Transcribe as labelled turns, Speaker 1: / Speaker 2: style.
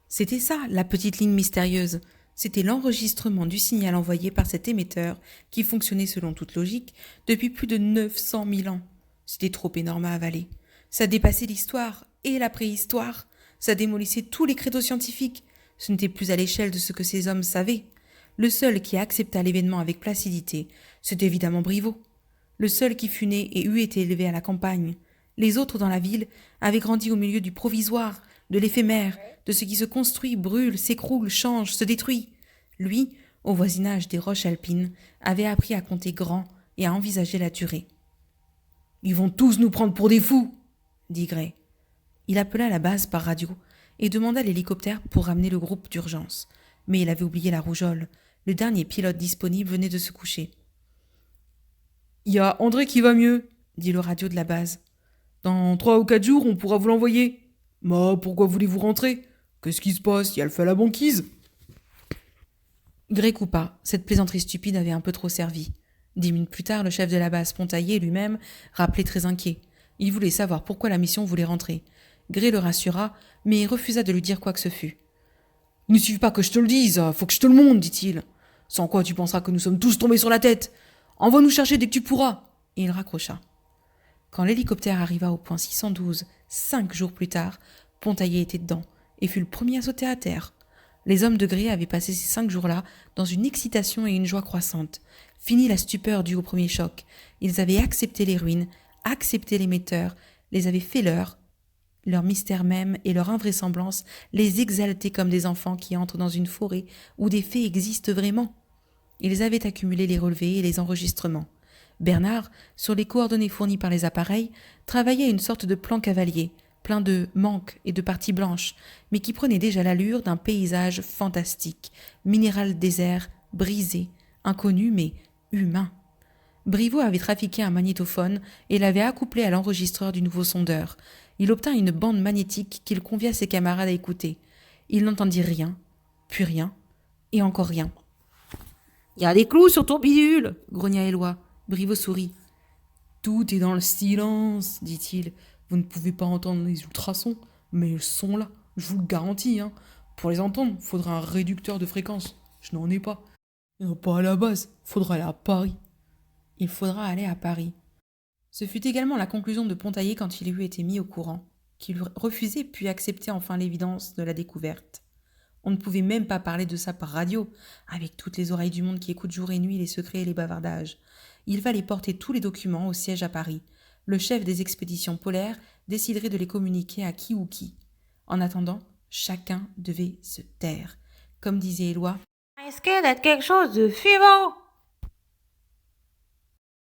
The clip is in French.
Speaker 1: C'était ça, la petite ligne mystérieuse. C'était l'enregistrement du signal envoyé par cet émetteur qui fonctionnait selon toute logique depuis plus de 900 000 ans. C'était trop énorme à avaler. Ça dépassait l'histoire et la préhistoire. Ça démolissait tous les credos scientifiques. Ce n'était plus à l'échelle de ce que ces hommes savaient. Le seul qui accepta l'événement avec placidité, c'était évidemment Briveau. Le seul qui fut né et eût été élevé à la campagne. Les autres dans la ville avaient grandi au milieu du provisoire, de l'éphémère, de ce qui se construit, brûle, s'écroule, change, se détruit. Lui, au voisinage des roches alpines, avait appris à compter grand et à envisager la durée. « Ils vont tous nous prendre pour des fous !» dit Gray. Il appela la base par radio et demanda l'hélicoptère pour ramener le groupe d'urgence. Mais il avait oublié la rougeole. Le dernier pilote disponible venait de se coucher. « Il y a André qui va mieux, dit le radio de la base. Dans 3 ou 4 jours, on pourra vous l'envoyer. Mais pourquoi voulez-vous rentrer? Qu'est-ce qui se passe? Il y a le feu à la banquise. Gray coupa. Cette plaisanterie stupide avait un peu trop servi. 10 minutes plus tard, le chef de la base, Pontaillé lui-même, rappelait très inquiet. Il voulait savoir pourquoi la mission voulait rentrer. Gray le rassura, mais refusa de lui dire quoi que ce fût. « Il ne suffit pas que je te le dise, faut que je te le montre, dit-il. Sans quoi tu penseras que nous sommes tous tombés sur la tête. Envoie nous chercher dès que tu pourras. » Et il raccrocha. Quand l'hélicoptère arriva au point 612, 5 jours plus tard, Pontaillé était dedans et fut le premier à sauter à terre. Les hommes de Gray avaient passé ces 5 jours-là dans une excitation et une joie croissantes. Fini la stupeur due au premier choc. Ils avaient accepté les ruines, accepté l'émetteur, les avaient fait leur mystère même et leur invraisemblance les exaltaient comme des enfants qui entrent dans une forêt où des faits existent vraiment. Ils avaient accumulé les relevés et les enregistrements. Bernard, sur les coordonnées fournies par les appareils, travaillait une sorte de plan cavalier, plein de manques et de parties blanches, mais qui prenait déjà l'allure d'un paysage fantastique, minéral désert, brisé, inconnu mais humain. Briveau avait trafiqué un magnétophone et l'avait accouplé à l'enregistreur du nouveau sondeur. Il obtint une bande magnétique qu'il convia ses camarades à écouter. Il n'entendit rien, puis rien, et encore rien. « Il y a des clous sur ton bidule !» grogna Éloi. Briveau sourit. « Tout est dans le silence, dit-il. Vous ne pouvez pas entendre les ultrasons, mais ils sont là, je vous le garantis. Hein. Pour les entendre, il faudra un réducteur de fréquence. Je n'en ai pas. Non, pas à la base, faudra aller à Paris. » Il faudra aller à Paris. Ce fut également la conclusion de Pontaillé quand il eut été mis au courant, qu'il refusait puis acceptait enfin l'évidence de la découverte. On ne pouvait même pas parler de ça par radio, avec toutes les oreilles du monde qui écoutent jour et nuit les secrets et les bavardages. Il fallait porter tous les documents au siège à Paris. Le chef des expéditions polaires déciderait de les communiquer à qui ou qui. En attendant, chacun devait se taire. Comme disait Éloi, «
Speaker 2: Risquait d'être quelque chose de fumant.